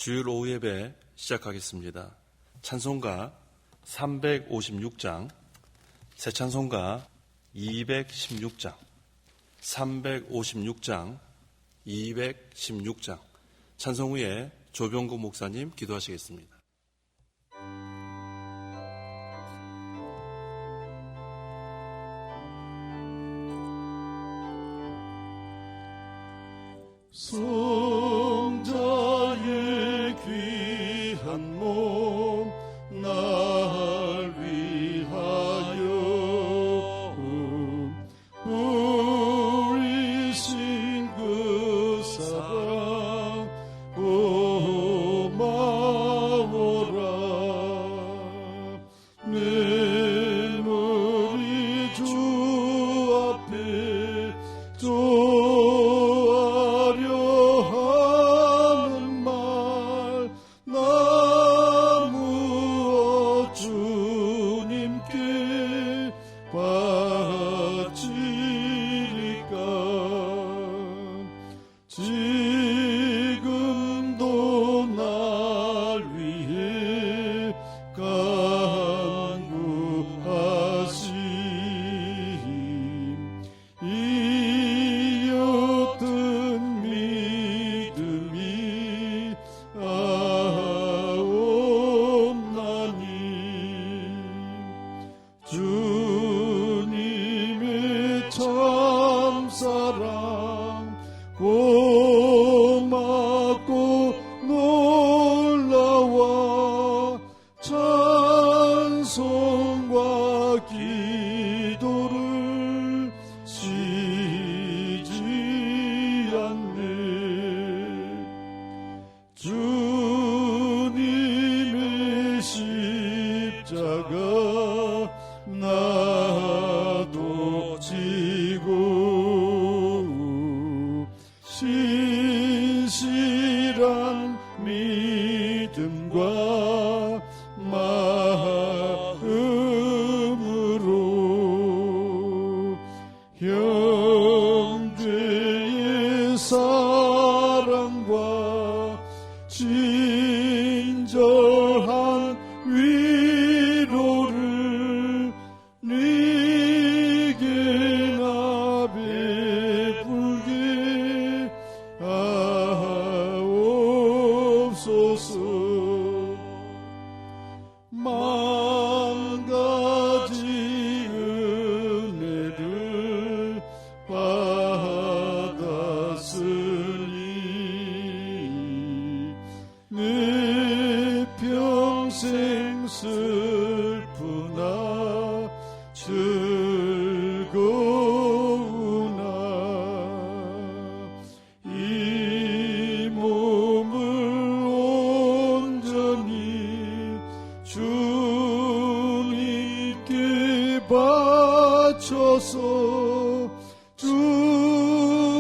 주일 오후 예배 시작하겠습니다. 찬송가 356장, 새 찬송가 216장, 356장, 216장, 찬송 후에 조병구 목사님 기도하시겠습니다. 성자의 귀한 몸 날 위하여 뿌리신 그 사랑 고마워라. 매물이 주 앞에 지금도 날 위해 간구하심 이 어떤 믿음이 없나니 주님의 참사랑 고맙고 놀라워 찬송과 기도를 쉬지 않네. 주님의 십자가 나도 지고 신실한 믿음과 마음으로 형제의 사랑과 친절한 위로를 네게나 베풀게 하옵소서. 만 가지 은혜를 받았으니 내 평생 슬프나 즐거우나 이 몸을 온전히 주님께 바쳐서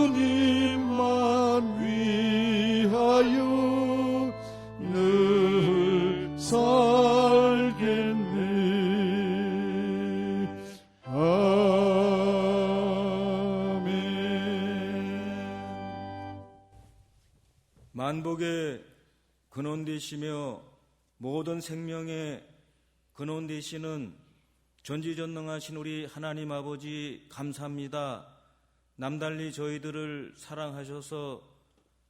주님만 위하여 늘 살겠네. 아멘. 만복의 근원 되시며 모든 생명의 근원 되시는 전지전능하신 우리 하나님 아버지 감사합니다. 남달리 저희들을 사랑하셔서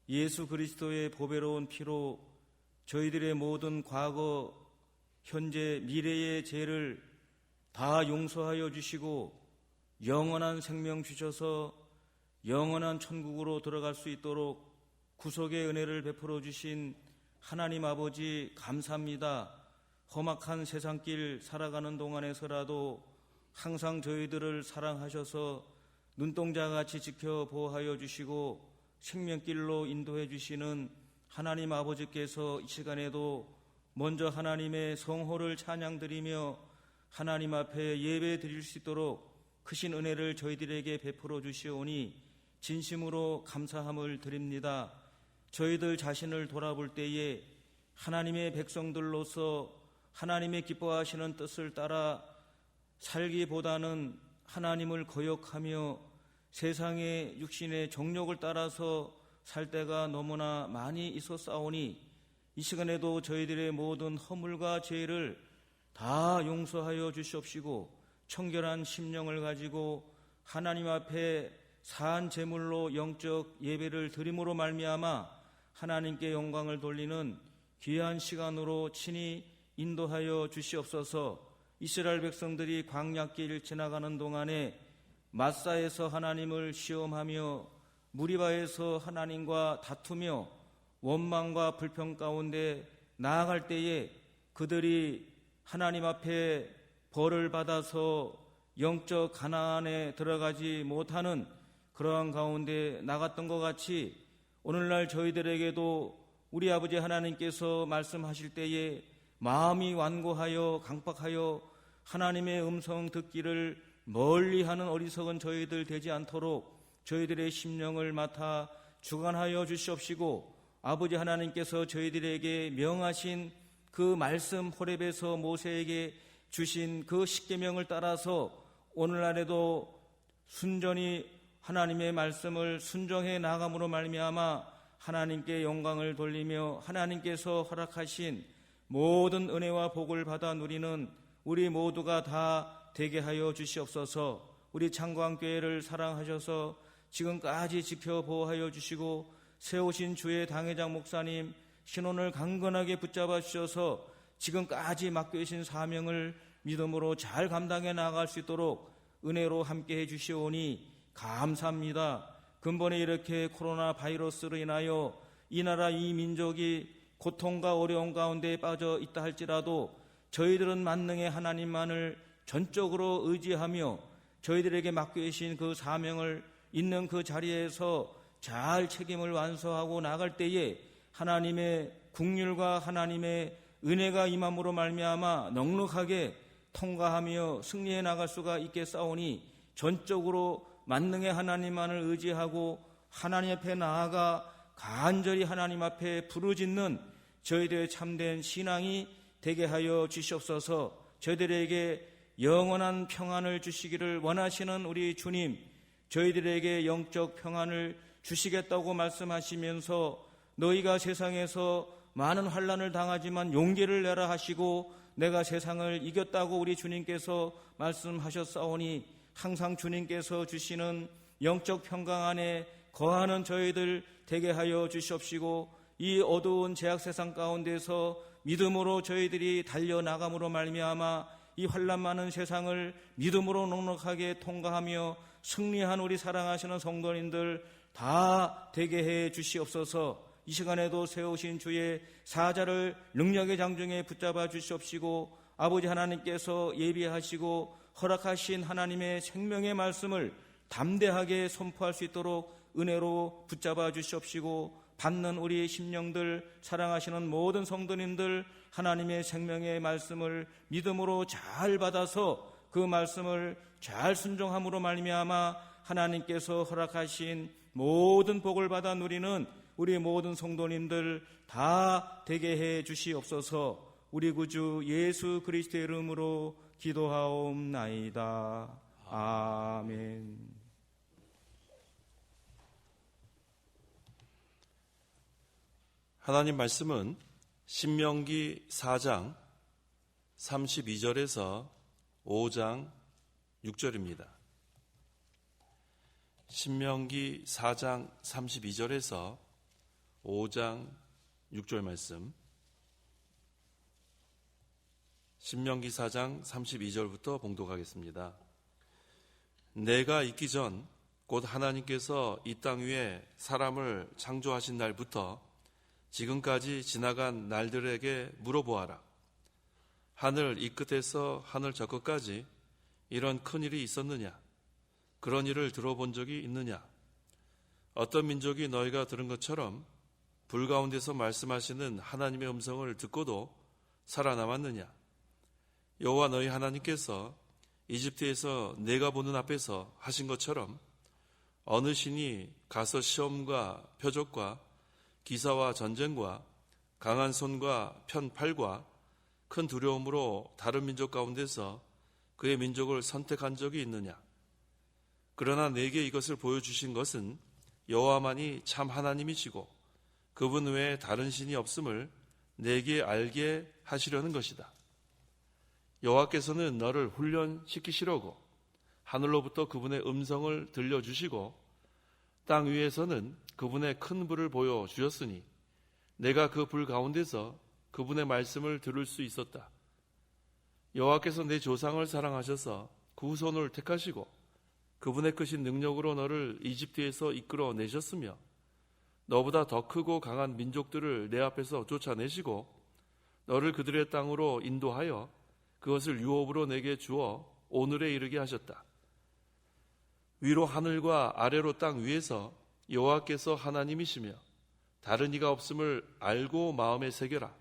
예수 그리스도의 보배로운 피로 저희들의 모든 과거, 현재, 미래의 죄를 다 용서하여 주시고 영원한 생명 주셔서 영원한 천국으로 들어갈 수 있도록 구속의 은혜를 베풀어 주신 하나님 아버지 감사합니다. 험악한 세상길 살아가는 동안에서라도 항상 저희들을 사랑하셔서 눈동자같이 지켜 보호하여 주시고 생명길로 인도해 주시는 하나님 아버지께서 이 시간에도 먼저 하나님의 성호를 찬양드리며 하나님 앞에 예배 드릴 수 있도록 크신 은혜를 저희들에게 베풀어 주시오니 진심으로 감사함을 드립니다. 저희들 자신을 돌아볼 때에 하나님의 백성들로서 하나님의 기뻐하시는 뜻을 따라 살기보다는 하나님을 거역하며 세상의 육신의 정욕을 따라서 살 때가 너무나 많이 있었사오니 이 시간에도 저희들의 모든 허물과 죄를 다 용서하여 주시옵시고 청결한 심령을 가지고 하나님 앞에 산 제물로 영적 예배를 드림으로 말미암아 하나님께 영광을 돌리는 귀한 시간으로 친히 인도하여 주시옵소서. 이스라엘 백성들이 광야길을 지나가는 동안에 마사에서 하나님을 시험하며 무리바에서 하나님과 다투며 원망과 불평 가운데 나아갈 때에 그들이 하나님 앞에 벌을 받아서 영적 가나안에 들어가지 못하는 그러한 가운데 나갔던 것 같이 오늘날 저희들에게도 우리 아버지 하나님께서 말씀하실 때에 마음이 완고하여 강박하여 하나님의 음성 듣기를 멀리하는 어리석은 저희들 되지 않도록 저희들의 심령을 맡아 주관하여 주시옵시고 아버지 하나님께서 저희들에게 명하신 그 말씀 호렙에서 모세에게 주신 그 십계명을 따라서 오늘날에도 순전히 하나님의 말씀을 순종해 나감으로 말미암아 하나님께 영광을 돌리며 하나님께서 허락하신 모든 은혜와 복을 받아 누리는 우리 모두가 다 되게 하여 주시옵소서. 우리 창광교회를 사랑하셔서 지금까지 지켜보호하여 주시고 세우신 주의 당회장 목사님 신원을 강건하게 붙잡아 주셔서 지금까지 맡겨주신 사명을 믿음으로 잘 감당해 나갈 수 있도록 은혜로 함께해 주시오니 감사합니다. 근본에 이렇게 코로나 바이러스로 인하여 이 나라 이 민족이 고통과 어려움 가운데 빠져 있다 할지라도 저희들은 만능의 하나님만을 전적으로 의지하며 저희들에게 맡겨주신 그 사명을 있는 그 자리에서 잘 책임을 완수하고 나갈 때에 하나님의 국률과 하나님의 은혜가 임함으로 말미암아 넉넉하게 통과하며 승리해 나갈 수가 있겠사오니 전적으로 만능의 하나님만을 의지하고 하나님 앞에 나아가 간절히 하나님 앞에 부르짖는 저희들의 참된 신앙이 되게 하여 주시옵소서. 저희들에게 영원한 평안을 주시기를 원하시는 우리 주님, 저희들에게 영적 평안을 주시겠다고 말씀하시면서 너희가 세상에서 많은 환난을 당하지만 용기를 내라 하시고 내가 세상을 이겼다고 우리 주님께서 말씀하셨사오니 항상 주님께서 주시는 영적 평강 안에 거하는 저희들 되게 하여 주시옵시고 이 어두운 죄악 세상 가운데서 믿음으로 저희들이 달려나감으로 말미암아 이 환난 많은 세상을 믿음으로 넉넉하게 통과하며 승리한 우리 사랑하시는 성도님들 다 되게 해 주시옵소서. 이 시간에도 세우신 주의 사자를 능력의 장중에 붙잡아 주시옵시고 아버지 하나님께서 예비하시고 허락하신 하나님의 생명의 말씀을 담대하게 선포할 수 있도록 은혜로 붙잡아 주시옵시고 받는 우리 심령들 사랑하시는 모든 성도님들 하나님의 생명의 말씀을 믿음으로 잘 받아서 그 말씀을 잘 순종함으로 말미암아 하나님께서 허락하신 모든 복을 받아 누리는 우리 모든 성도님들 다 되게 해 주시옵소서. 우리 구주 예수 그리스도의 이름으로 기도하옵나이다. 아멘. 하나님 말씀은 신명기 4장 32절에서 5장 6절입니다. 신명기 4장 32절에서 5장 6절 말씀. 신명기 4장 32절부터 봉독하겠습니다. 내가 있기 전 곧 하나님께서 이 땅 위에 사람을 창조하신 날부터 지금까지 지나간 날들에게 물어보아라. 하늘 이 끝에서 하늘 저 끝까지 이런 큰 일이 있었느냐? 그런 일을 들어본 적이 있느냐? 어떤 민족이 너희가 들은 것처럼 불 가운데서 말씀하시는 하나님의 음성을 듣고도 살아남았느냐? 여호와 너희 하나님께서 이집트에서 내가 보는 앞에서 하신 것처럼 어느 신이 가서 시험과 표적과 기사와 전쟁과 강한 손과 편 팔과 큰 두려움으로 다른 민족 가운데서 그의 민족을 선택한 적이 있느냐? 그러나 내게 이것을 보여주신 것은 여호와만이 참 하나님이시고 그분 외에 다른 신이 없음을 내게 알게 하시려는 것이다. 여호와께서는 너를 훈련시키시려고 하늘로부터 그분의 음성을 들려주시고 땅 위에서는 그분의 큰 불을 보여주셨으니 내가 그 불 가운데서 그분의 말씀을 들을 수 있었다. 여호와께서 내 조상을 사랑하셔서 그 후손을 택하시고 그분의 크신 능력으로 너를 이집트에서 이끌어 내셨으며 너보다 더 크고 강한 민족들을 내 앞에서 쫓아내시고 너를 그들의 땅으로 인도하여 그것을 유업으로 내게 주어 오늘에 이르게 하셨다. 위로 하늘과 아래로 땅 위에서 여호와께서 하나님이시며 다른 이가 없음을 알고 마음에 새겨라.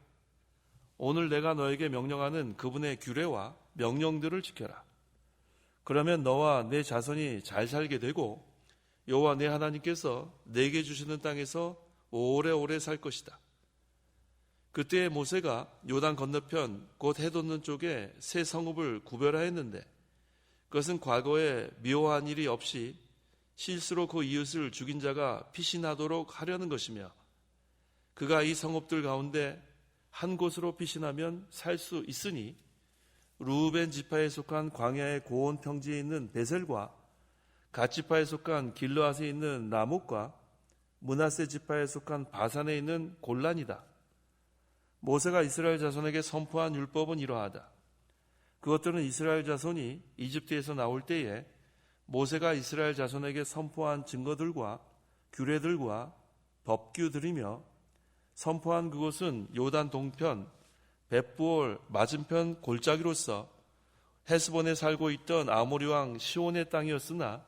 오늘 내가 너에게 명령하는 그분의 규례와 명령들을 지켜라. 그러면 너와 내 자손이 잘 살게 되고 여호와 내 하나님께서 내게 주시는 땅에서 오래오래 살 것이다. 그때 모세가 요단 건너편 곧 해돋는 쪽에 세 성읍을 구별하였는데 그것은 과거에 미워한 일이 없이 실수로 그 이웃을 죽인 자가 피신하도록 하려는 것이며 그가 이 성읍들 가운데 한 곳으로 피신하면 살 수 있으니 루벤 지파에 속한 광야의 고온 평지에 있는 베셀과 갓 지파에 속한 길르앗에 있는 라못과 므낫세 지파에 속한 바산에 있는 골란이다. 모세가 이스라엘 자손에게 선포한 율법은 이러하다. 그것들은 이스라엘 자손이 이집트에서 나올 때에 모세가 이스라엘 자손에게 선포한 증거들과 규례들과 법규들이며 선포한 그곳은 요단 동편 벳부올 맞은편 골짜기로서 헤스본에 살고 있던 아모리 왕 시온의 땅이었으나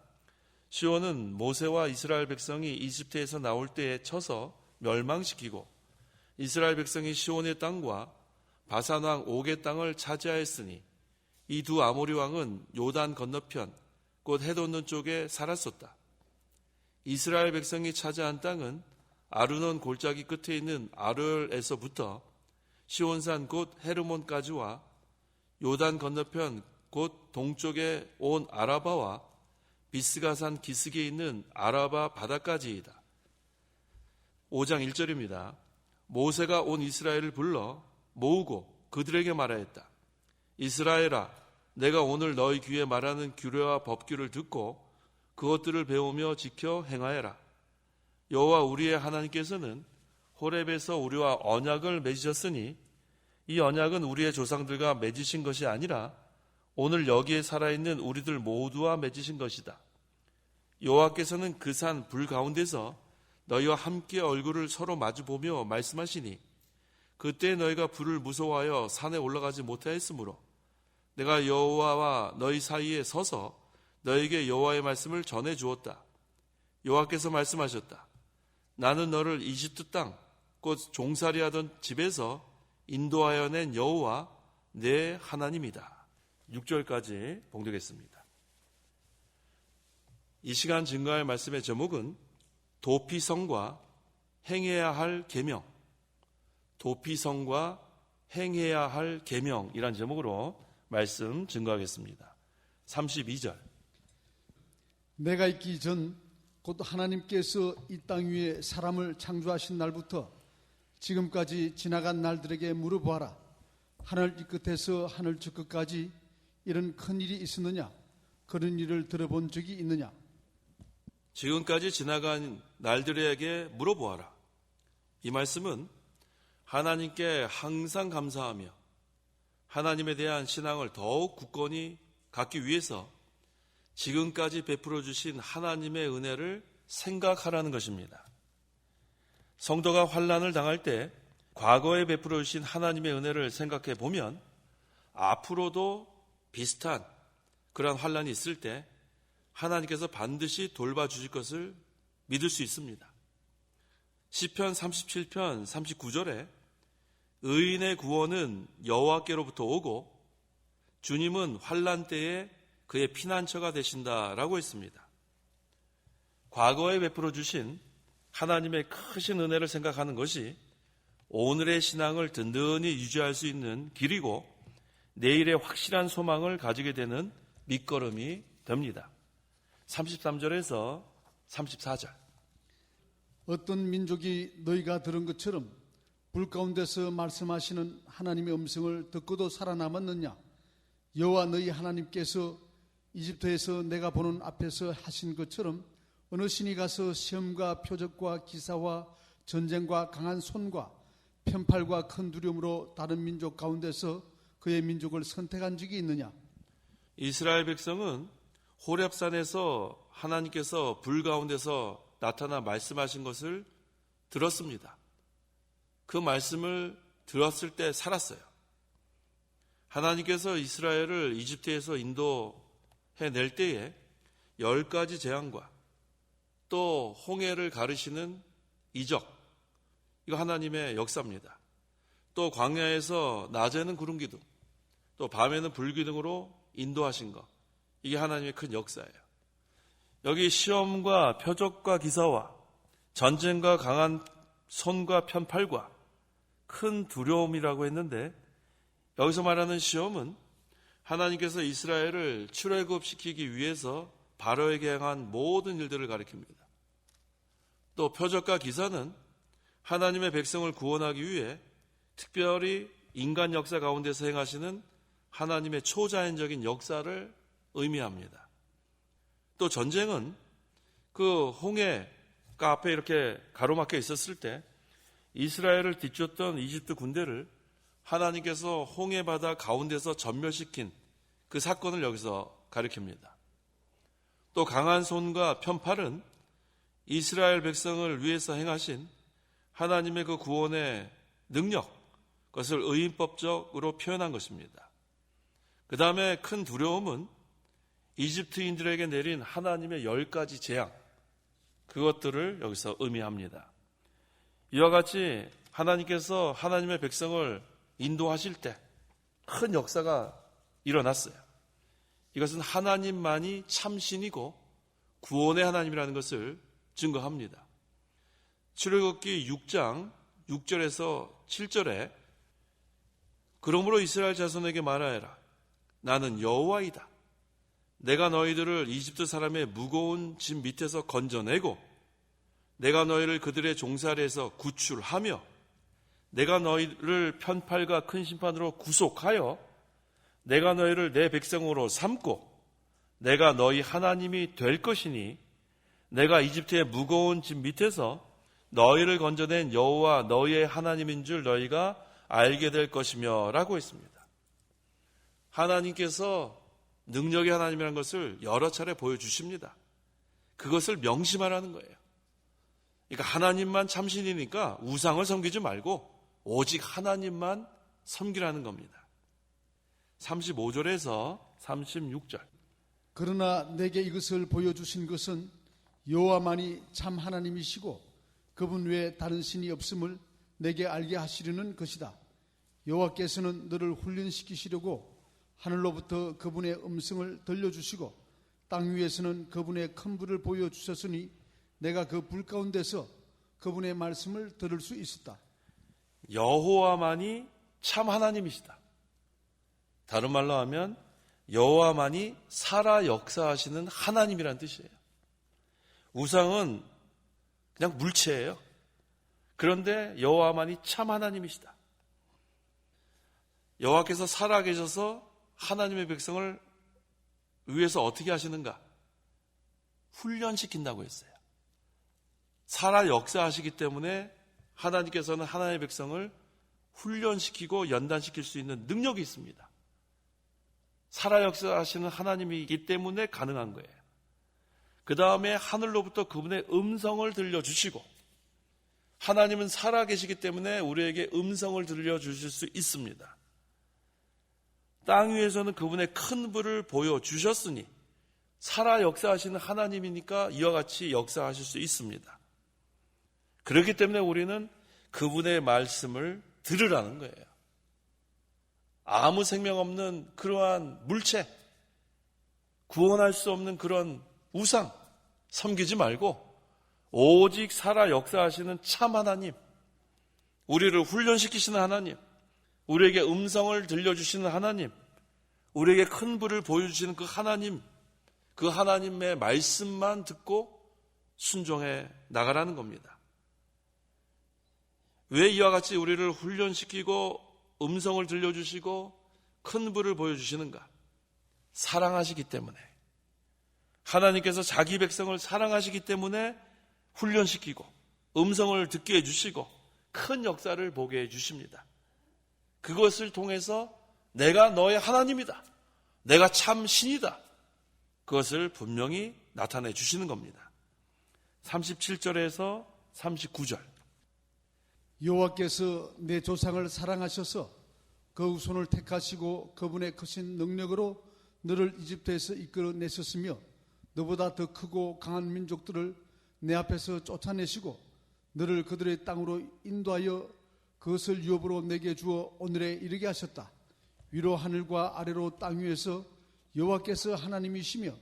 시온은 모세와 이스라엘 백성이 이집트에서 나올 때에 쳐서 멸망시키고 이스라엘 백성이 시온의 땅과 바산 왕 옥의 땅을 차지하였으니 이 두 아모리 왕은 요단 건너편 곧 해돋는 쪽에 살았었다. 이스라엘 백성이 차지한 땅은 아르논 골짜기 끝에 있는 아르엘에서부터 시온산 곧 헤르몬까지와 요단 건너편 곧 동쪽에 온 아라바와 비스가산 기슭에 있는 아라바 바다까지이다. 5장 1절입니다. 모세가 온 이스라엘을 불러 모으고 그들에게 말하였다. 이스라엘아, 내가 오늘 너희 귀에 말하는 규례와 법규를 듣고 그것들을 배우며 지켜 행하여라. 여호와 우리의 하나님께서는 호렙에서 우리와 언약을 맺으셨으니 이 언약은 우리의 조상들과 맺으신 것이 아니라 오늘 여기에 살아있는 우리들 모두와 맺으신 것이다. 여호와께서는 그 산 불 가운데서 너희와 함께 얼굴을 서로 마주보며 말씀하시니 그때 너희가 불을 무서워하여 산에 올라가지 못하였으므로 내가 여호와와 너희 사이에 서서 너희에게 여호와의 말씀을 전해 주었다. 여호와께서 말씀하셨다. 나는 너를 이집트 땅 곧 종살이하던 집에서 인도하여 낸 여호와 내 하나님이다. 6절까지 봉독했습니다. 이 시간 증거할 말씀의 제목은 도피성과 행해야 할 계명, 도피성과 행해야 할 계명이란 제목으로 말씀 증거하겠습니다. 32절. 내가 있기 전 곧 하나님께서 이 땅 위에 사람을 창조하신 날부터 지금까지 지나간 날들에게 물어보아라. 하늘 이 끝에서 하늘 저 끝까지 이런 큰 일이 있었느냐? 그런 일을 들어본 적이 있느냐? 지금까지 지나간 날들에게 물어보아라. 이 말씀은 하나님께 항상 감사하며 하나님에 대한 신앙을 더욱 굳건히 갖기 위해서 지금까지 베풀어 주신 하나님의 은혜를 생각하라는 것입니다. 성도가 환난을 당할 때 과거에 베풀어 주신 하나님의 은혜를 생각해 보면 앞으로도 비슷한 그러한 환난이 있을 때 하나님께서 반드시 돌봐주실 것을 믿을 수 있습니다. 시편 37편 39절에 의인의 구원은 여호와께로부터 오고 주님은 환난 때에 그의 피난처가 되신다라고 했습니다. 과거에 베풀어 주신 하나님의 크신 은혜를 생각하는 것이 오늘의 신앙을 든든히 유지할 수 있는 길이고 내일의 확실한 소망을 가지게 되는 밑거름이 됩니다. 33절에서 34절. 어떤 민족이 너희가 들은 것처럼 불 가운데서 말씀하시는 하나님의 음성을 듣고도 살아남았느냐? 여호와 너희 하나님께서 이집트에서 내가 보는 앞에서 하신 것처럼 어느 신이 가서 시험과 표적과 기사와 전쟁과 강한 손과 편팔과 큰 두려움으로 다른 민족 가운데서 그의 민족을 선택한 적이 있느냐? 이스라엘 백성은 호렙산에서 하나님께서 불 가운데서 나타나 말씀하신 것을 들었습니다. 그 말씀을 들었을 때 살았어요. 하나님께서 이스라엘을 이집트에서 인도해낼 때에 10가지 재앙과 또 홍해를 가르시는 이적, 이거 하나님의 역사입니다. 또 광야에서 낮에는 구름 기둥, 또 밤에는 불 기둥으로 인도하신 것, 이게 하나님의 큰 역사예요. 여기 시험과 표적과 기사와 전쟁과 강한 손과 편팔과 큰 두려움이라고 했는데, 여기서 말하는 시험은 하나님께서 이스라엘을 출애굽시키기 위해서 바로에게 행한 모든 일들을 가리킵니다. 또 표적과 기사는 하나님의 백성을 구원하기 위해 특별히 인간 역사 가운데서 행하시는 하나님의 초자연적인 역사를 의미합니다. 또 전쟁은 그 홍해가 앞에 이렇게 가로막혀 있었을 때 이스라엘을 뒤쫓던 이집트 군대를 하나님께서 홍해 바다 가운데서 전멸시킨 그 사건을 여기서 가리킵니다. 또 강한 손과 편팔은 이스라엘 백성을 위해서 행하신 하나님의 그 구원의 능력, 그것을 의인법적으로 표현한 것입니다. 그 다음에 큰 두려움은 이집트인들에게 내린 하나님의 10가지 재앙, 그것들을 여기서 의미합니다. 이와 같이 하나님께서 하나님의 백성을 인도하실 때 큰 역사가 일어났어요. 이것은 하나님만이 참신이고 구원의 하나님이라는 것을 증거합니다. 출애굽기 6장 6절에서 7절에 그러므로 이스라엘 자손에게 말하여라. 나는 여호와이다. 내가 너희들을 이집트 사람의 무거운 짐 밑에서 건져내고 내가 너희를 그들의 종살이에서 구출하며 내가 너희를 편팔과 큰 심판으로 구속하여 내가 너희를 내 백성으로 삼고 내가 너희 하나님이 될 것이니 내가 이집트의 무거운 짐 밑에서 너희를 건져낸 여호와 너희의 하나님인 줄 너희가 알게 될 것이며 라고 했습니다. 하나님께서 능력의 하나님이라는 것을 여러 차례 보여주십니다. 그것을 명심하라는 거예요. 그러니까 하나님만 참신이니까 우상을 섬기지 말고 오직 하나님만 섬기라는 겁니다. 35절에서 36절. 그러나 내게 이것을 보여주신 것은 여호와만이 참 하나님이시고 그분 외에 다른 신이 없음을 내게 알게 하시려는 것이다. 여호와께서는 너를 훈련시키시려고 하늘로부터 그분의 음성을 들려주시고 땅 위에서는 그분의 큰 불을 보여주셨으니 내가 그 불 가운데서 그분의 말씀을 들을 수 있었다. 여호와만이 참 하나님이시다. 다른 말로 하면 여호와만이 살아 역사하시는 하나님이란 뜻이에요. 우상은 그냥 물체예요. 그런데 여호와만이 참 하나님이시다. 여호와께서 살아 계셔서 하나님의 백성을 위해서 어떻게 하시는가? 훈련시킨다고 했어요. 살아 역사하시기 때문에 하나님께서는 하나님의 백성을 훈련시키고 연단시킬 수 있는 능력이 있습니다. 살아 역사하시는 하나님이기 때문에 가능한 거예요. 그 다음에 하늘로부터 그분의 음성을 들려주시고 하나님은 살아 계시기 때문에 우리에게 음성을 들려주실 수 있습니다. 땅 위에서는 그분의 큰 불을 보여주셨으니 살아 역사하시는 하나님이니까 이와 같이 역사하실 수 있습니다. 그렇기 때문에 우리는 그분의 말씀을 들으라는 거예요. 아무 생명 없는 그러한 물체, 구원할 수 없는 그런 우상 섬기지 말고 오직 살아 역사하시는 참 하나님, 우리를 훈련시키시는 하나님, 우리에게 음성을 들려주시는 하나님, 우리에게 큰 불을 보여주시는 그 하나님, 그 하나님의 말씀만 듣고 순종해 나가라는 겁니다. 왜 이와 같이 우리를 훈련시키고 음성을 들려주시고 큰 불을 보여주시는가? 사랑하시기 때문에. 하나님께서 자기 백성을 사랑하시기 때문에 훈련시키고 음성을 듣게 해주시고 큰 역사를 보게 해주십니다. 그것을 통해서 내가 너의 하나님이다. 내가 참 신이다. 그것을 분명히 나타내 주시는 겁니다. 37절에서 39절. 여호와께서 내 조상을 사랑하셔서 그 후손을 택하시고 그분의 크신 능력으로 너를 이집트에서 이끌어내셨으며 너보다 더 크고 강한 민족들을 내 앞에서 쫓아내시고 너를 그들의 땅으로 인도하여 그것을 유업으로 내게 주어 오늘에 이르게 하셨다. 위로 하늘과 아래로 땅 위에서 여호와께서 하나님이시며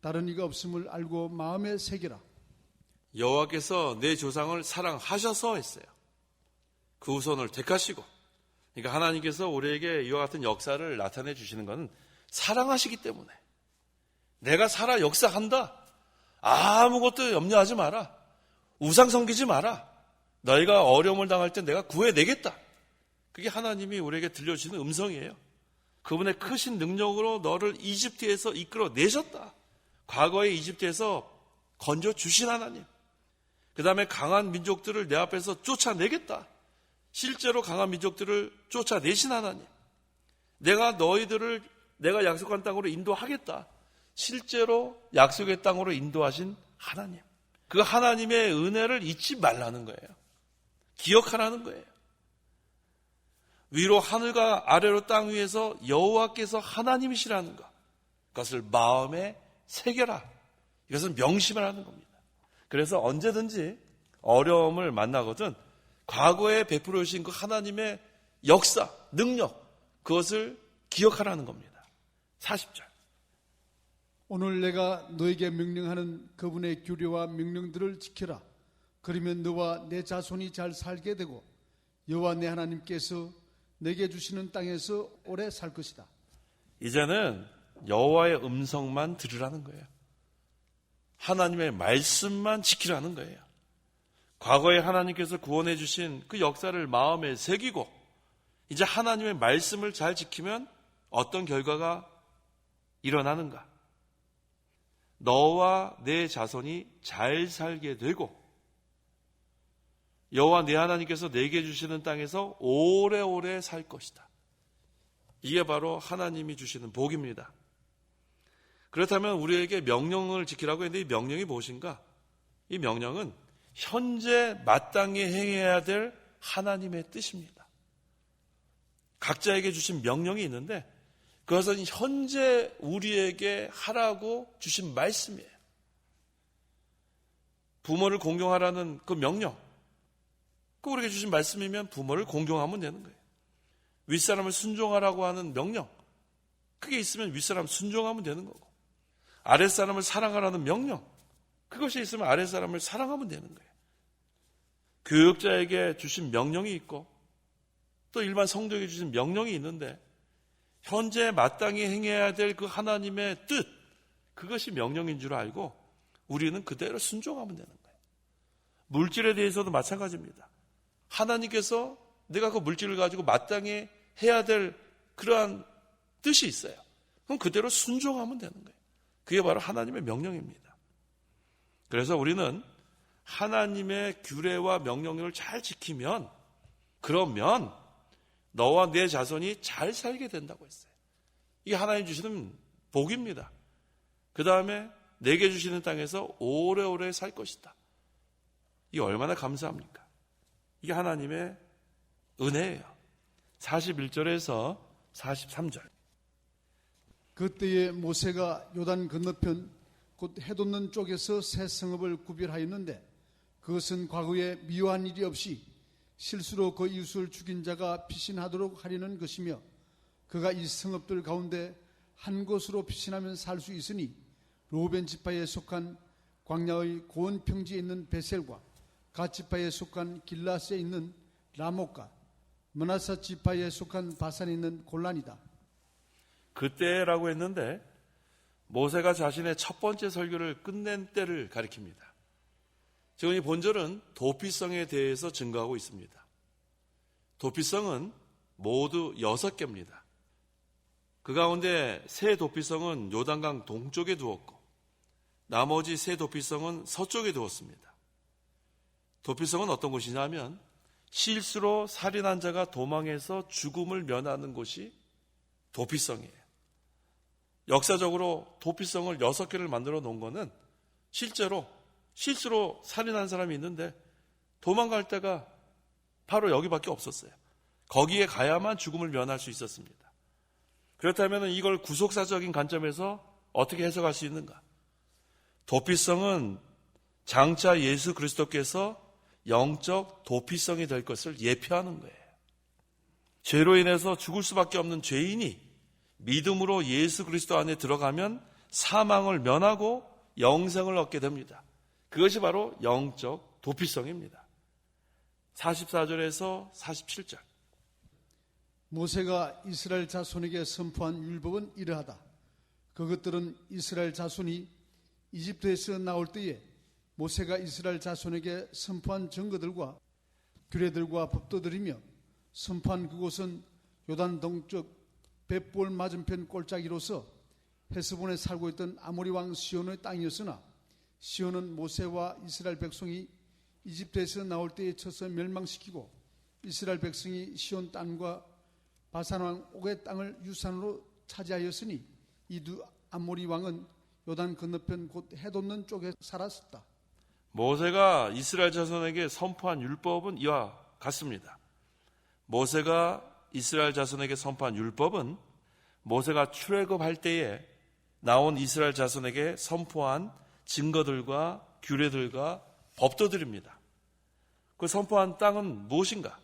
다른 이가 없음을 알고 마음에 새기라. 여호와께서 내 조상을 사랑하셔서 했어요. 그 후손을 택하시고, 그러니까 하나님께서 우리에게 이와 같은 역사를 나타내 주시는 것은 사랑하시기 때문에. 내가 살아 역사한다. 아무것도 염려하지 마라. 우상 섬기지 마라. 너희가 어려움을 당할 때 내가 구해내겠다. 그게 하나님이 우리에게 들려주시는 음성이에요. 그분의 크신 능력으로 너를 이집트에서 이끌어내셨다. 과거에 이집트에서 건져주신 하나님. 그 다음에 강한 민족들을 내 앞에서 쫓아내겠다. 실제로 강한 민족들을 쫓아내신 하나님. 내가 너희들을 내가 약속한 땅으로 인도하겠다. 실제로 약속의 땅으로 인도하신 하나님. 그 하나님의 은혜를 잊지 말라는 거예요. 기억하라는 거예요. 위로 하늘과 아래로 땅 위에서 여호와께서 하나님이시라는 것. 그것을 마음에 새겨라. 이것은 명심을 하는 겁니다. 그래서 언제든지 어려움을 만나거든 과거에 베풀어 주신 그 하나님의 역사, 능력, 그것을 기억하라는 겁니다. 40절. 오늘 내가 너에게 명령하는 그분의 규례와 명령들을 지켜라. 그러면 너와 내 자손이 잘 살게 되고 여호와 내 하나님께서 내게 주시는 땅에서 오래 살 것이다. 이제는 여호와의 음성만 들으라는 거예요. 하나님의 말씀만 지키라는 거예요. 과거에 하나님께서 구원해 주신 그 역사를 마음에 새기고 이제 하나님의 말씀을 잘 지키면 어떤 결과가 일어나는가? 너와 내 자손이 잘 살게 되고 여호와 내 하나님께서 내게 주시는 땅에서 오래오래 살 것이다. 이게 바로 하나님이 주시는 복입니다. 그렇다면 우리에게 명령을 지키라고 했는데 이 명령이 무엇인가? 이 명령은 현재 마땅히 행해야 될 하나님의 뜻입니다. 각자에게 주신 명령이 있는데 그것은 현재 우리에게 하라고 주신 말씀이에요. 부모를 공경하라는 그 명령, 그 우리에게 주신 말씀이면 부모를 공경하면 되는 거예요. 윗사람을 순종하라고 하는 명령, 그게 있으면 윗사람 순종하면 되는 거고, 아랫사람을 사랑하라는 명령, 그것이 있으면 아랫사람을 사랑하면 되는 거예요. 교육자에게 주신 명령이 있고 또 일반 성도에게 주신 명령이 있는데 현재 마땅히 행해야 될 그 하나님의 뜻, 그것이 명령인 줄 알고 우리는 그대로 순종하면 되는 거예요. 물질에 대해서도 마찬가지입니다. 하나님께서 내가 그 물질을 가지고 마땅히 해야 될 그러한 뜻이 있어요. 그럼 그대로 순종하면 되는 거예요. 그게 바로 하나님의 명령입니다. 그래서 우리는 하나님의 규례와 명령을 잘 지키면 그러면 너와 내 자손이 잘 살게 된다고 했어요. 이게 하나님 주시는 복입니다. 그 다음에 내게 주시는 땅에서 오래오래 살 것이다. 이게 얼마나 감사합니까? 이게 하나님의 은혜예요. 41절에서 43절. 그때에 모세가 요단 건너편 곧 해돋는 쪽에서 새 성읍을 구별하였는데 그것은 과거에 미워한 일이 없이 실수로 그 이웃을 죽인 자가 피신하도록 하려는 것이며 그가 이 성읍들 가운데 한 곳으로 피신하면 살 수 있으니 로벤 지파에 속한 광야의 고원 평지에 있는 베셀과 갓 지파에 속한 길라스에 있는 라못과 므낫사 지파에 속한 바산에 있는 골란이다. 그때라고 했는데 모세가 자신의 첫 번째 설교를 끝낸 때를 가리킵니다. 지금 이 본절은 도피성에 대해서 증거하고 있습니다. 도피성은 모두 6개입니다. 그 가운데 세 도피성은 요단강 동쪽에 두었고 나머지 세 도피성은 서쪽에 두었습니다. 도피성은 어떤 곳이냐면 실수로 살인한 자가 도망해서 죽음을 면하는 곳이 도피성이에요. 역사적으로 도피성을 6개를 만들어 놓은 거는 실제로 실수로 살인한 사람이 있는데 도망갈 데가 바로 여기밖에 없었어요. 거기에 가야만 죽음을 면할 수 있었습니다. 그렇다면 이걸 구속사적인 관점에서 어떻게 해석할 수 있는가? 도피성은 장차 예수 그리스도께서 영적 도피성이 될 것을 예표하는 거예요. 죄로 인해서 죽을 수밖에 없는 죄인이 믿음으로 예수 그리스도 안에 들어가면 사망을 면하고 영생을 얻게 됩니다. 그것이 바로 영적 도피성입니다. 44절에서 47절. 모세가 이스라엘 자손에게 선포한 율법은 이러하다. 그것들은 이스라엘 자손이 이집트에서 나올 때에 모세가 이스라엘 자손에게 선포한 증거들과 규례들과 법도들이며 선포한 그곳은 요단 동쪽 벳볼 맞은편 골짜기로서 헤스본에 살고 있던 아모리 왕 시온의 땅이었으나 시온은 모세와 이스라엘 백성이 이집트에서 나올 때에 쳐서 멸망시키고 이스라엘 백성이 시온 땅과 바산 왕 옥의 땅을 유산으로 차지하였으니 이 두 아모리 왕은 요단 건너편 곧 해돋는 쪽에 살았었다. 모세가 이스라엘 자손에게 선포한 율법은 이와 같습니다. 모세가 이스라엘 자손에게 선포한 율법은 모세가 출애굽할 때에 나온 이스라엘 자손에게 선포한 증거들과 규례들과 법도들입니다. 그 선포한 땅은 무엇인가?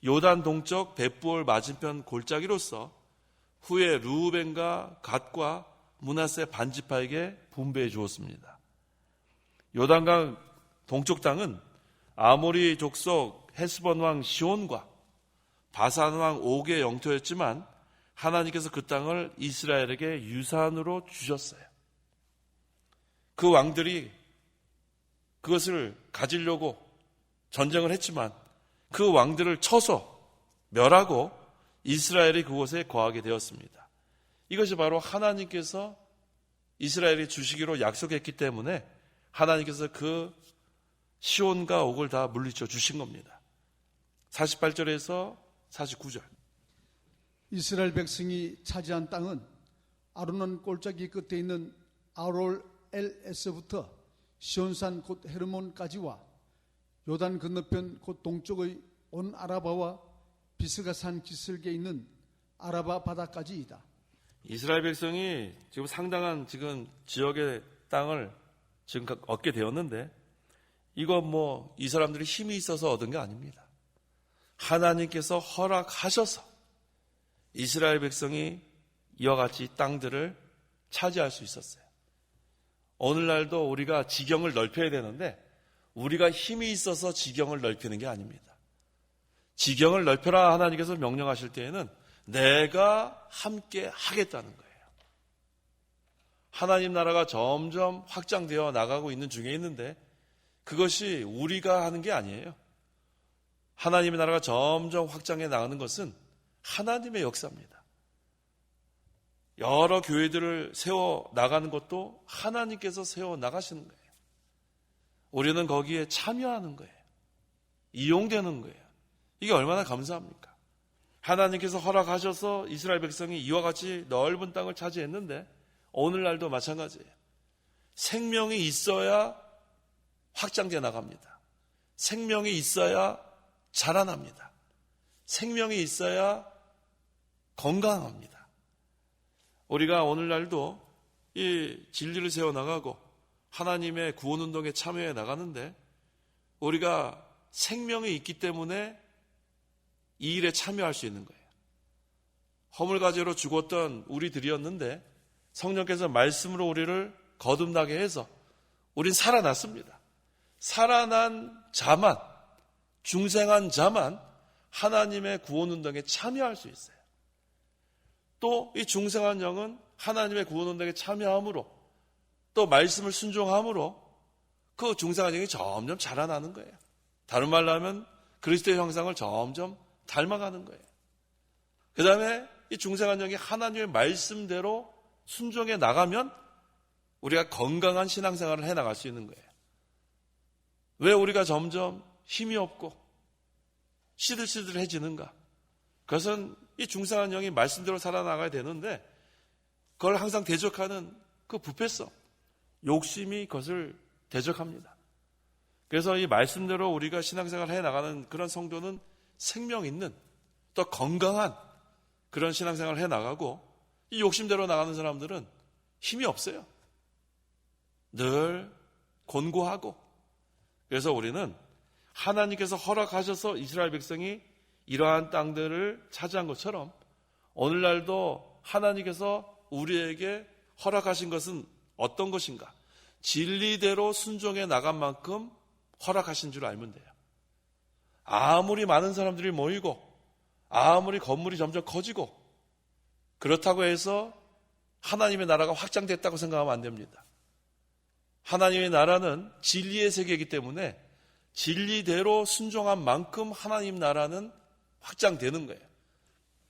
요단 동쪽 벳부올 맞은편 골짜기로서 후에 르우벤과 갓과 므낫세 반지파에게 분배해 주었습니다. 요단강 동쪽 땅은 아모리 족속 헤스본 왕 시온과 바산 왕 옥의 영토였지만 하나님께서 그 땅을 이스라엘에게 유산으로 주셨어요. 그 왕들이 그것을 가지려고 전쟁을 했지만 그 왕들을 쳐서 멸하고 이스라엘이 그곳에 거하게 되었습니다. 이것이 바로 하나님께서 이스라엘이 주시기로 약속했기 때문에 하나님께서 그 시온과 옥을 다 물리쳐 주신 겁니다. 48절에서 49절. 이스라엘 백성이 차지한 땅은 아르논 골짜기 끝에 있는 아롤 엘에서부터 시온산 곧 헤르몬까지와 요단 건너편 곧 동쪽의 온 아라바와 비스가산 기슭에 있는 아라바 바다까지이다. 이스라엘 백성이 지금 상당한 지역의 땅을 지금 얻게 되었는데 이건 이 사람들이 힘이 있어서 얻은 게 아닙니다. 하나님께서 허락하셔서 이스라엘 백성이 이와 같이 땅들을 차지할 수 있었어요. 오늘날도 우리가 지경을 넓혀야 되는데 우리가 힘이 있어서 지경을 넓히는 게 아닙니다. 지경을 넓혀라 하나님께서 명령하실 때에는 내가 함께 하겠다는 거예요. 하나님 나라가 점점 확장되어 나가고 있는 중에 있는데 그것이 우리가 하는 게 아니에요. 하나님의 나라가 점점 확장해 나가는 것은 하나님의 역사입니다. 여러 교회들을 세워 나가는 것도 하나님께서 세워 나가시는 거예요. 우리는 거기에 참여하는 거예요. 이용되는 거예요. 이게 얼마나 감사합니까? 하나님께서 허락하셔서 이스라엘 백성이 이와 같이 넓은 땅을 차지했는데 오늘날도 마찬가지예요. 생명이 있어야 확장돼 나갑니다. 생명이 있어야 자라납니다. 생명이 있어야 건강합니다. 우리가 오늘날도 이 진리를 세워나가고 하나님의 구원운동에 참여해 나가는데 우리가 생명이 있기 때문에 이 일에 참여할 수 있는 거예요. 허물가지로 죽었던 우리들이었는데 성령께서 말씀으로 우리를 거듭나게 해서 우린 살아났습니다. 살아난 자만, 중생한 자만 하나님의 구원운동에 참여할 수 있어요. 또 이 중생한 영은 하나님의 구원운동에 참여함으로 또 말씀을 순종함으로 그 중생한 영이 점점 자라나는 거예요. 다른 말로 하면 그리스도의 형상을 점점 닮아가는 거예요. 그 다음에 이 중생한 영이 하나님의 말씀대로 순종해 나가면 우리가 건강한 신앙생활을 해나갈 수 있는 거예요. 왜 우리가 점점 힘이 없고 시들시들해지는가? 그것은 이 중생한 영이 말씀대로 살아나가야 되는데 그걸 항상 대적하는 그 부패성, 욕심이 그것을 대적합니다. 그래서 이 말씀대로 우리가 신앙생활을 해나가는 그런 성도는 생명 있는 또 건강한 그런 신앙생활을 해나가고 이 욕심대로 나가는 사람들은 힘이 없어요. 늘 곤고하고. 그래서 우리는 하나님께서 허락하셔서 이스라엘 백성이 이러한 땅들을 차지한 것처럼 오늘날도 하나님께서 우리에게 허락하신 것은 어떤 것인가? 진리대로 순종해 나간 만큼 허락하신 줄 알면 돼요. 아무리 많은 사람들이 모이고 아무리 건물이 점점 커지고 그렇다고 해서 하나님의 나라가 확장됐다고 생각하면 안 됩니다. 하나님의 나라는 진리의 세계이기 때문에 진리대로 순종한 만큼 하나님 나라는 확장되는 거예요.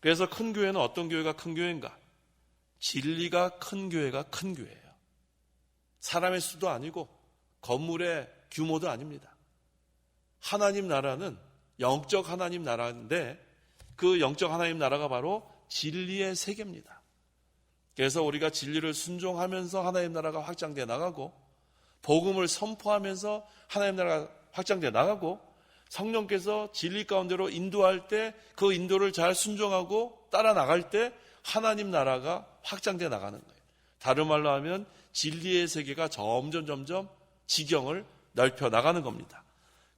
그래서 큰 교회는 어떤 교회가 큰 교회인가? 진리가 큰 교회가 큰 교회예요. 사람의 수도 아니고 건물의 규모도 아닙니다. 하나님 나라는 영적 하나님 나라인데 그 영적 하나님 나라가 바로 진리의 세계입니다. 그래서 우리가 진리를 순종하면서 하나님 나라가 확장되어 나가고 복음을 선포하면서 하나님 나라가 확장되어 나가고 성령께서 진리 가운데로 인도할 때 그 인도를 잘 순종하고 따라 나갈 때 하나님 나라가 확장되어 나가는 거예요. 다른 말로 하면 진리의 세계가 점점 지경을 넓혀 나가는 겁니다.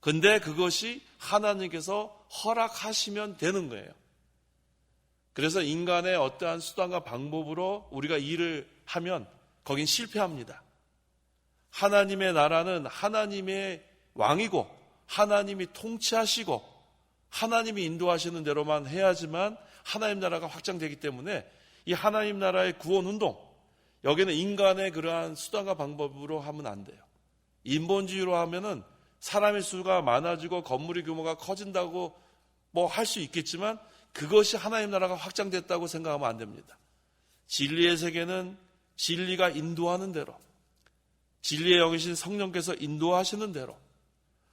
근데 그것이 하나님께서 허락하시면 되는 거예요. 그래서 인간의 어떠한 수단과 방법으로 우리가 일을 하면 거긴 실패합니다. 하나님의 나라는 하나님의 왕이고 하나님이 통치하시고 하나님이 인도하시는 대로만 해야지만 하나님 나라가 확장되기 때문에 이 하나님 나라의 구원운동, 여기는 인간의 그러한 수단과 방법으로 하면 안 돼요. 인본주의로 하면은 사람의 수가 많아지고 건물의 규모가 커진다고 뭐 할 수 있겠지만 그것이 하나님 나라가 확장됐다고 생각하면 안 됩니다. 진리의 세계는 진리가 인도하는 대로, 진리의 영이신 성령께서 인도하시는 대로,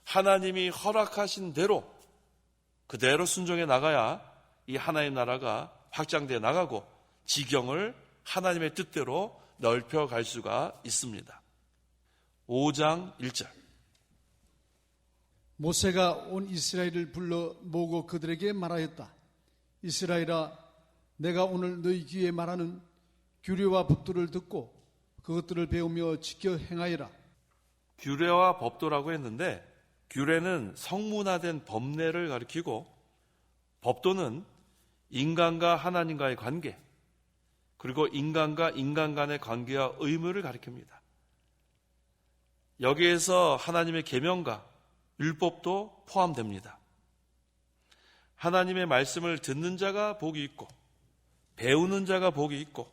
하나님이 허락하신 대로 그대로 순종해 나가야 이 하나님 나라가 확장되어 나가고 지경을 하나님의 뜻대로 넓혀갈 수가 있습니다. 5장 1절. 모세가 온 이스라엘을 불러 모으고 그들에게 말하였다. 이스라엘아, 내가 오늘 너희 귀에 말하는 규례와 법도를 듣고 그것들을 배우며 지켜 행하여라. 규례와 법도라고 했는데 규례는 성문화된 법례를 가리키고 법도는 인간과 하나님과의 관계, 그리고 인간과 인간 간의 관계와 의무를 가리킵니다. 여기에서 하나님의 계명과 율법도 포함됩니다. 하나님의 말씀을 듣는 자가 복이 있고 배우는 자가 복이 있고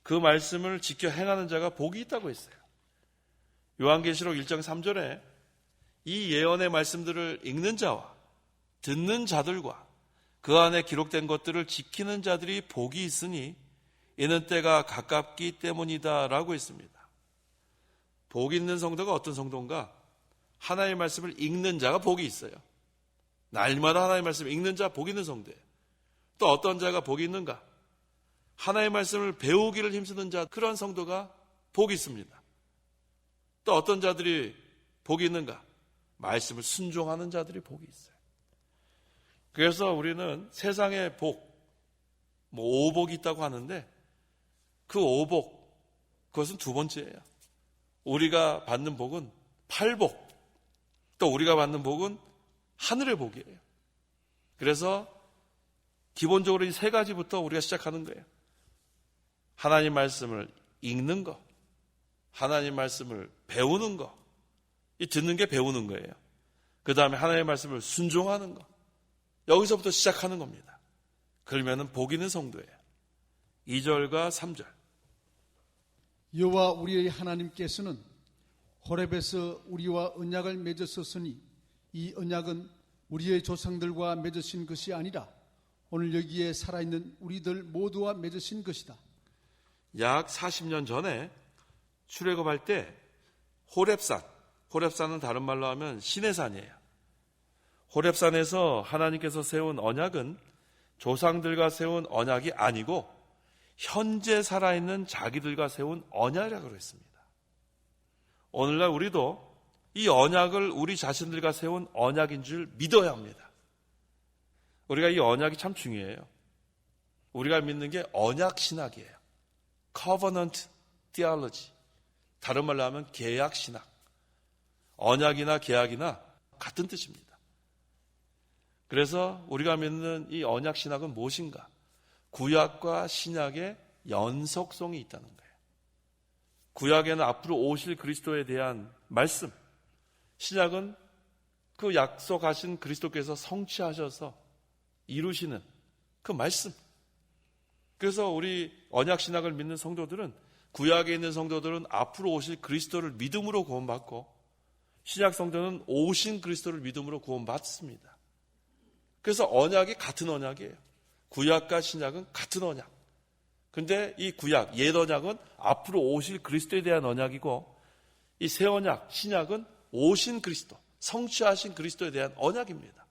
그 말씀을 지켜 행하는 자가 복이 있다고 했어요. 요한계시록 1장 3절에 이 예언의 말씀들을 읽는 자와 듣는 자들과 그 안에 기록된 것들을 지키는 자들이 복이 있으니 이는 때가 가깝기 때문이다 라고 했습니다. 복 있는 성도가 어떤 성도인가? 하나님의 말씀을 읽는 자가 복이 있어요. 날마다 하나님의 말씀을 읽는 자 복 있는 성도예요. 또 어떤 자가 복이 있는가? 하나님의 말씀을 배우기를 힘쓰는 자, 그런 성도가 복이 있습니다. 또 어떤 자들이 복이 있는가? 말씀을 순종하는 자들이 복이 있어요. 그래서 우리는 세상에 복, 오복이 있다고 하는데 그 오복, 그것은 두 번째예요. 우리가 받는 복은 팔복, 또 우리가 받는 복은 하늘의 복이에요. 그래서 기본적으로 이 세 가지부터 우리가 시작하는 거예요. 하나님 말씀을 읽는 거, 하나님 말씀을 배우는 거, 이 듣는 게 배우는 거예요. 그 다음에 하나님의 말씀을 순종하는 거, 여기서부터 시작하는 겁니다. 그러면은 복 있는 성도예요. 2절과 3절. 여호와 우리의 하나님께서는 호렙에서 우리와 언약을 맺었으니 이 언약은 우리의 조상들과 맺으신 것이 아니라 오늘 여기에 살아있는 우리들 모두와 맺으신 것이다. 약 40년 전에 출애굽할 때 호렙산은 다른 말로 하면 신의 산이에요. 호렙산에서 하나님께서 세운 언약은 조상들과 세운 언약이 아니고 현재 살아있는 자기들과 세운 언약이라고 했습니다. 오늘날 우리도 이 언약을 우리 자신들과 세운 언약인 줄 믿어야 합니다. 우리가 이 언약이 참 중요해요. 우리가 믿는 게 언약 신학이에요. Covenant Theology. 다른 말로 하면 계약 신학. 언약이나 계약이나 같은 뜻입니다. 그래서 우리가 믿는 이 언약 신학은 무엇인가? 구약과 신약의 연속성이 있다는 거예요. 구약에는 앞으로 오실 그리스도에 대한 말씀, 신약은 그 약속하신 그리스도께서 성취하셔서 이루시는 그 말씀. 그래서 우리 언약 신학을 믿는 성도들은, 구약에 있는 성도들은 앞으로 오실 그리스도를 믿음으로 구원받고, 신약 성도는 오신 그리스도를 믿음으로 구원받습니다. 그래서 언약이 같은 언약이에요. 구약과 신약은 같은 언약. 근데 이 구약, 옛 언약은 앞으로 오실 그리스도에 대한 언약이고, 이 새 언약, 신약은 오신 그리스도, 성취하신 그리스도에 대한 언약입니다.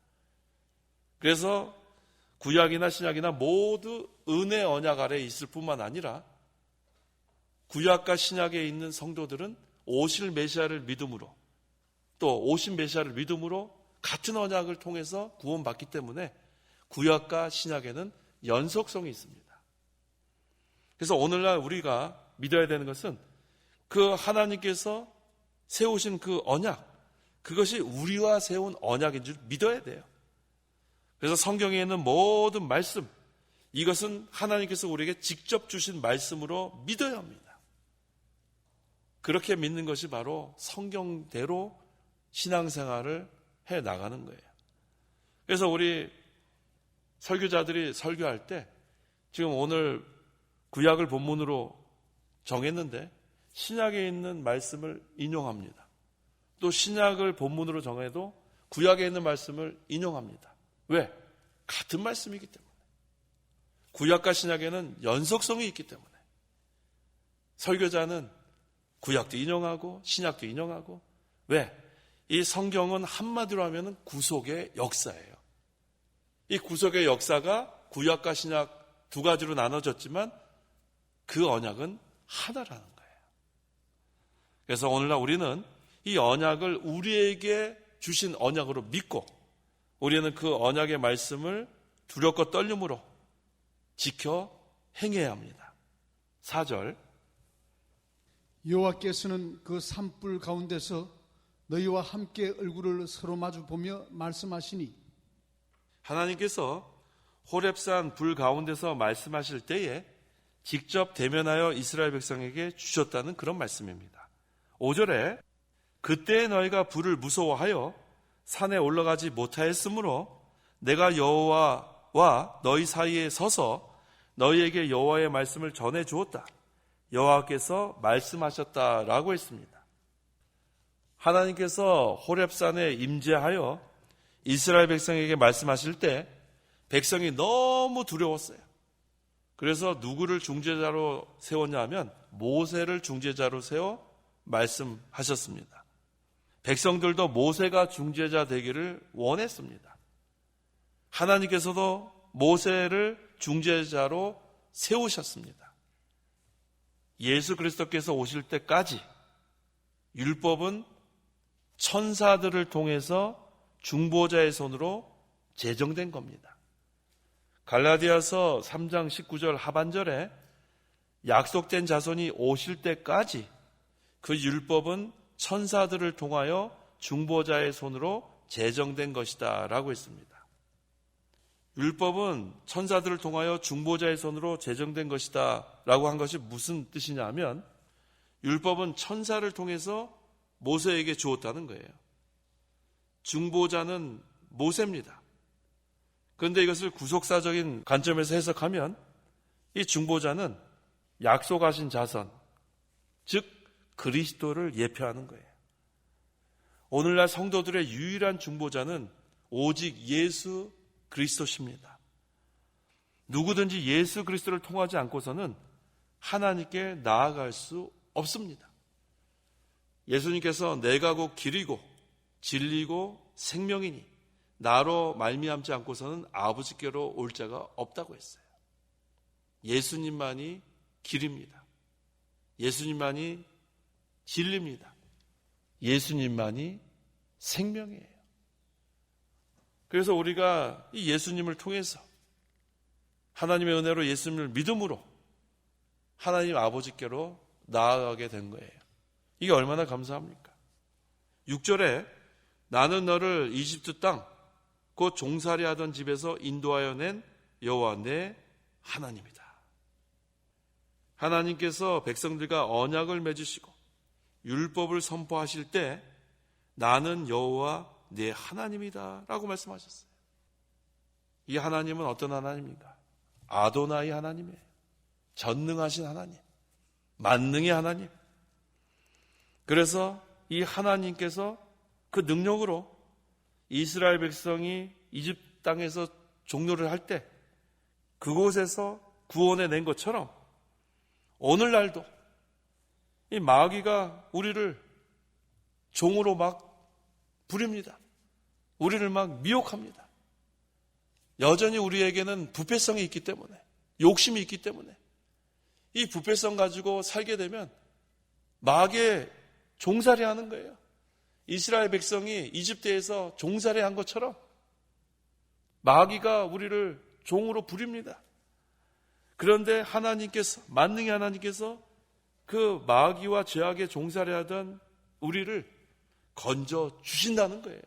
그래서 구약이나 신약이나 모두 은혜 언약 아래에 있을 뿐만 아니라 구약과 신약에 있는 성도들은 오실 메시아를 믿음으로, 또 오신 메시아를 믿음으로 같은 언약을 통해서 구원받기 때문에 구약과 신약에는 연속성이 있습니다. 그래서 오늘날 우리가 믿어야 되는 것은 그 하나님께서 세우신 그 언약, 그것이 우리와 세운 언약인 줄 믿어야 돼요. 그래서 성경에 있는 모든 말씀, 이것은 하나님께서 우리에게 직접 주신 말씀으로 믿어야 합니다. 그렇게 믿는 것이 바로 성경대로 신앙생활을 해 나가는 거예요. 그래서 우리 설교자들이 설교할 때 지금 오늘 구약을 본문으로 정했는데 신약에 있는 말씀을 인용합니다. 또 신약을 본문으로 정해도 구약에 있는 말씀을 인용합니다. 왜? 같은 말씀이기 때문에. 구약과 신약에는 연속성이 있기 때문에. 설교자는 구약도 인용하고 신약도 인용하고. 왜? 이 성경은 한마디로 하면 구속의 역사예요. 이 구속의 역사가 구약과 신약 두 가지로 나눠졌지만 그 언약은 하나라는 거예요. 그래서 오늘날 우리는 이 언약을 우리에게 주신 언약으로 믿고 우리는 그 언약의 말씀을 두렵고 떨림으로 지켜 행해야 합니다. 4절 여호와께서는 그 산불 가운데서 너희와 함께 얼굴을 서로 마주 보며 말씀하시니, 하나님께서 호렙산 불 가운데서 말씀하실 때에 직접 대면하여 이스라엘 백성에게 주셨다는 그런 말씀입니다. 5절에 그때 너희가 불을 무서워하여 산에 올라가지 못하였으므로 내가 여호와와 너희 사이에 서서 너희에게 여호와의 말씀을 전해 주었다. 여호와께서 말씀하셨다라고 했습니다. 하나님께서 호렙산에 임재하여 이스라엘 백성에게 말씀하실 때 백성이 너무 두려웠어요. 그래서 누구를 중재자로 세웠냐 하면 모세를 중재자로 세워 말씀하셨습니다. 백성들도 모세가 중재자 되기를 원했습니다. 하나님께서도 모세를 중재자로 세우셨습니다. 예수 그리스도께서 오실 때까지 율법은 천사들을 통해서 중보자의 손으로 제정된 겁니다. 갈라디아서 3장 19절 하반절에 약속된 자손이 오실 때까지 그 율법은 천사들을 통하여 중보자의 손으로 제정된 것이다 라고 했습니다. 율법은 천사들을 통하여 중보자의 손으로 제정된 것이다 라고 한 것이 무슨 뜻이냐 하면 율법은 천사를 통해서 모세에게 주었다는 거예요. 중보자는 모세입니다. 그런데 이것을 구속사적인 관점에서 해석하면 이 중보자는 약속하신 자손, 즉 그리스도를 예표하는 거예요. 오늘날 성도들의 유일한 중보자는 오직 예수 그리스도십니다. 누구든지 예수 그리스도를 통하지 않고서는 하나님께 나아갈 수 없습니다. 예수님께서 내가 곧 길이고 진리고 생명이니 나로 말미암지 않고서는 아버지께로 올 자가 없다고 했어요. 예수님만이 길입니다. 예수님만이 진리입니다. 예수님만이 생명이에요. 그래서 우리가 이 예수님을 통해서 하나님의 은혜로 예수님을 믿음으로 하나님 아버지께로 나아가게 된 거예요. 이게 얼마나 감사합니까? 6절에 나는 너를 이집트 땅 곧 종살이 하던 집에서 인도하여 낸 여호와 내 하나님이다. 하나님께서 백성들과 언약을 맺으시고 율법을 선포하실 때 나는 여호와 내 하나님이다 라고 말씀하셨어요. 이 하나님은 어떤 하나님입니까? 아도나이 하나님이에요. 전능하신 하나님, 만능의 하나님. 그래서 이 하나님께서 그 능력으로 이스라엘 백성이 이집트 땅에서 종노를 할 때 그곳에서 구원해 낸 것처럼 오늘날도 이 마귀가 우리를 종으로 막 부립니다. 우리를 막 미혹합니다. 여전히 우리에게는 부패성이 있기 때문에, 욕심이 있기 때문에 이 부패성 가지고 살게 되면 마귀의 종살이 하는 거예요. 이스라엘 백성이 이집트에서 종살이 한 것처럼 마귀가 우리를 종으로 부립니다. 그런데 하나님께서, 만능의 하나님께서 그 마귀와 죄악의 종살이 하던 우리를 건져 주신다는 거예요.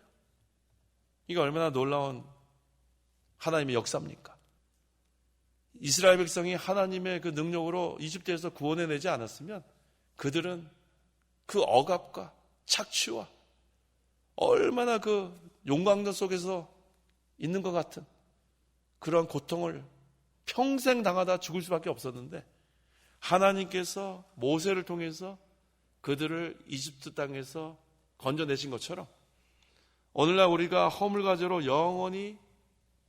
이게 얼마나 놀라운 하나님의 역사입니까? 이스라엘 백성이 하나님의 그 능력으로 이집트에서 구원해내지 않았으면 그들은 그 억압과 착취와 얼마나 그 용광로 속에서 있는 것 같은 그런 고통을 평생 당하다 죽을 수밖에 없었는데 하나님께서 모세를 통해서 그들을 이집트 땅에서 건져내신 것처럼 오늘날 우리가 허물과죄로 영원히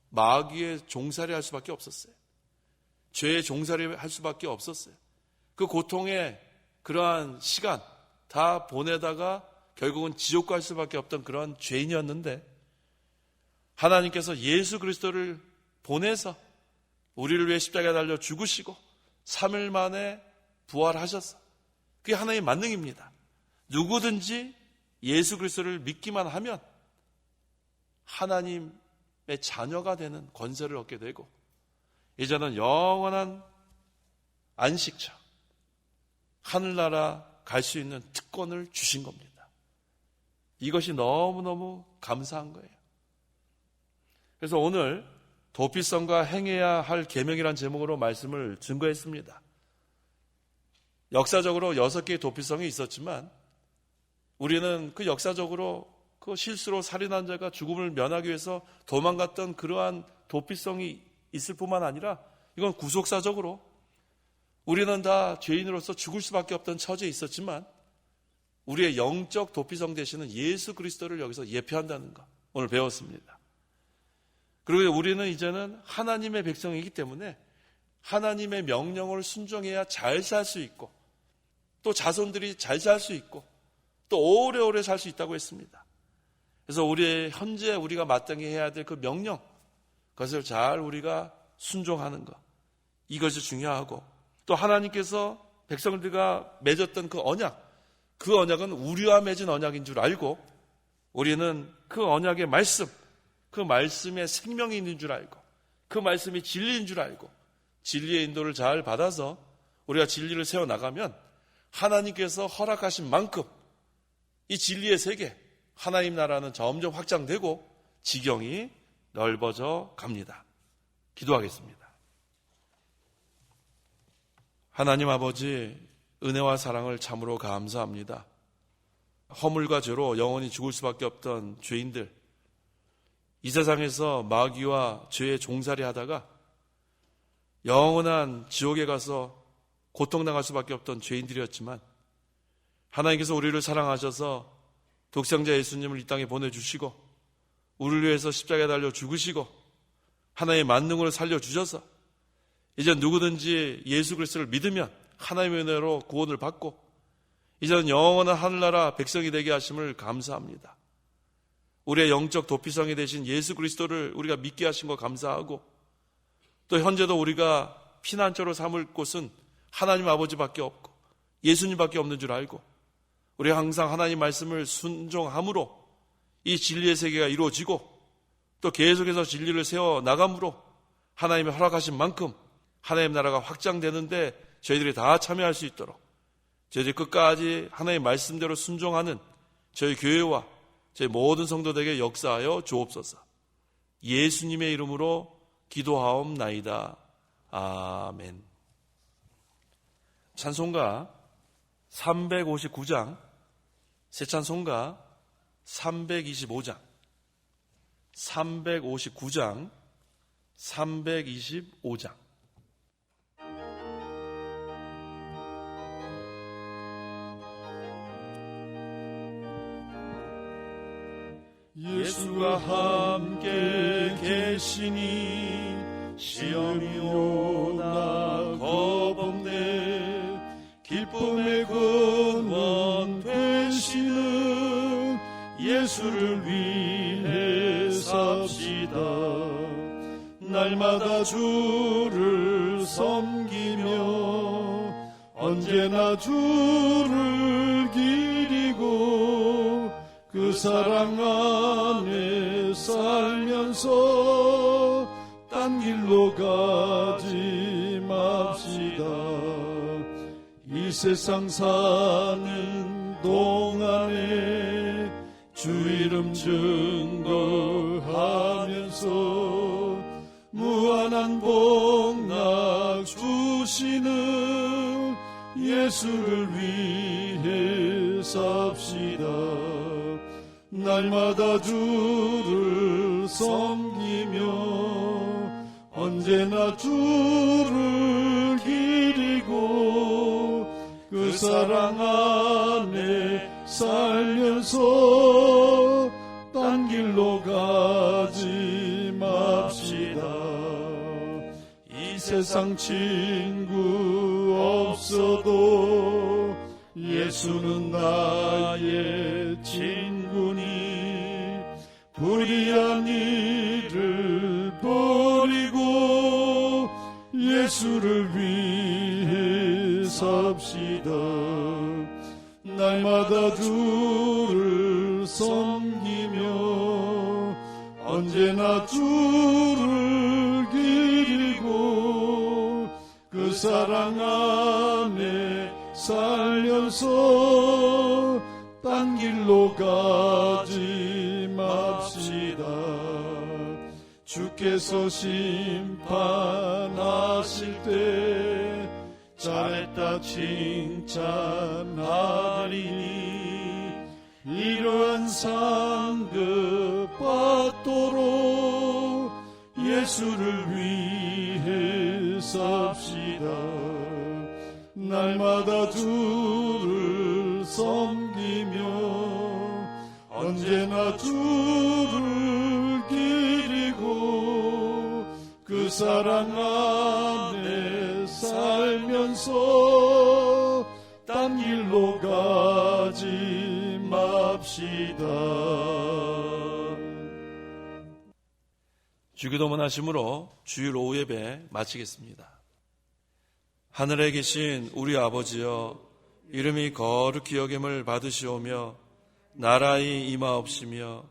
마귀의 종살이 할 수밖에 없었어요. 죄의 종살이 할 수밖에 없었어요. 그 고통의 그러한 시간 다 보내다가 결국은 지옥 갈 수밖에 없던 그런 죄인이었는데 하나님께서 예수 그리스도를 보내서 우리를 위해 십자가에 달려 죽으시고 3일 만에 부활하셔서 그게 하나님의 만능입니다. 누구든지 예수 그리스도를 믿기만 하면 하나님의 자녀가 되는 권세를 얻게 되고 이제는 영원한 안식처, 하늘나라 갈 수 있는 특권을 주신 겁니다. 이것이 너무너무 감사한 거예요. 그래서 오늘 도피성과 행해야 할 계명이란 제목으로 말씀을 증거했습니다. 역사적으로 6개의 도피성이 있었지만 우리는 그 역사적으로 그 실수로 살인한 자가 죽음을 면하기 위해서 도망갔던 그러한 도피성이 있을 뿐만 아니라 이건 구속사적으로 우리는 다 죄인으로서 죽을 수밖에 없던 처지에 있었지만 우리의 영적 도피성 되시는 예수 그리스도를 여기서 예표한다는 거 오늘 배웠습니다. 그리고 우리는 이제는 하나님의 백성이기 때문에 하나님의 명령을 순종해야 잘 살 수 있고 또 자손들이 잘 살 수 있고 또 오래오래 살 수 있다고 했습니다. 그래서 우리의 현재 우리가 마땅히 해야 될 그 명령 그것을 잘 우리가 순종하는 것 이것이 중요하고 또 하나님께서 백성들과 맺었던 그 언약은 우리와 맺은 언약인 줄 알고 우리는 그 언약의 말씀 그 말씀에 생명이 있는 줄 알고 그 말씀이 진리인 줄 알고 진리의 인도를 잘 받아서 우리가 진리를 세워나가면 하나님께서 허락하신 만큼 이 진리의 세계 하나님 나라는 점점 확장되고 지경이 넓어져 갑니다. 기도하겠습니다. 하나님 아버지 은혜와 사랑을 참으로 감사합니다. 허물과 죄로 영원히 죽을 수밖에 없던 죄인들 이 세상에서 마귀와 죄의 종살이 하다가 영원한 지옥에 가서 고통당할 수밖에 없던 죄인들이었지만 하나님께서 우리를 사랑하셔서 독생자 예수님을 이 땅에 보내주시고 우리를 위해서 십자가에 달려 죽으시고 하나님의 만능으로 살려주셔서 이제 누구든지 예수 그리스도를 믿으면 하나님의 은혜로 구원을 받고 이제는 영원한 하늘나라 백성이 되게 하심을 감사합니다. 우리의 영적 도피성이 되신 예수 그리스도를 우리가 믿게 하신 거 감사하고 또 현재도 우리가 피난처로 삼을 곳은 하나님 아버지밖에 없고 예수님밖에 없는 줄 알고 우리가 항상 하나님 말씀을 순종함으로 이 진리의 세계가 이루어지고 또 계속해서 진리를 세워 나감으로 하나님의 허락하신 만큼 하나님 나라가 확장되는데 저희들이 다 참여할 수 있도록 저희들이 끝까지 하나님의 말씀대로 순종하는 저희 교회와 저희 모든 성도들에게 역사하여 주옵소서. 예수님의 이름으로 기도하옵나이다. 아멘. 찬송가 359장, 새 찬송가 325장, 359장, 325장. 예수가 함께 계시니 시험이 오나 겁없네. 기쁨의 근원 되시는 예수를 위해 삽시다. 날마다 주를 섬기며 언제나 주를 기리고 그 사랑 안에 살면서 딴 길로 가지 맙시다. 이 세상 사는 동안에 주 이름 증거하면서 무한한 복락 주시는 예수를 위해 삽시다. 날마다 주를 섬기며 언제나 주를 기리고 그 사랑 안에 살면서 딴 길로 가지 맙시다. 이 세상 친구 없어도 예수는 나의 친구니 불의한 일을 버리고 예수를 위해 삽시다. 날마다 주를 섬기며 언제나 주를 기리고 그 사랑 안에 살면서 딴 길로 가지 맙시다. 주께서 심판하실 때 잘했다 칭찬하리니 이러한 상급 받도록 예수를 위해 삽시다. 날마다 주를 섬기며 언제나 주를 기리고 그 사랑 안에 살면서 딴 길로 가지 맙시다. 주기도문 하심으로 주일 오후 예배 마치겠습니다. 하늘에 계신 우리 아버지여, 이름이 거룩히 여김을 받으시오며 나라의 임하옵시며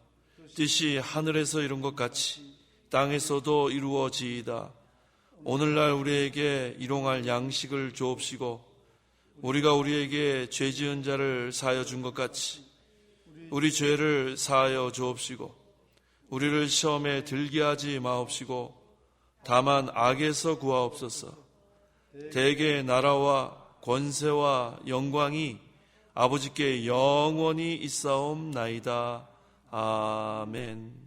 뜻이 하늘에서 이룬 것 같이 땅에서도 이루어지이다. 오늘날 우리에게 일용할 양식을 주옵시고 우리가 우리에게 죄 지은 자를 사하여 준 것 같이 우리 죄를 사하여 주옵시고 우리를 시험에 들게 하지 마옵시고 다만 악에서 구하옵소서. 대개 나라와 권세와 영광이 아버지께 영원히 있사옵나이다. 아멘.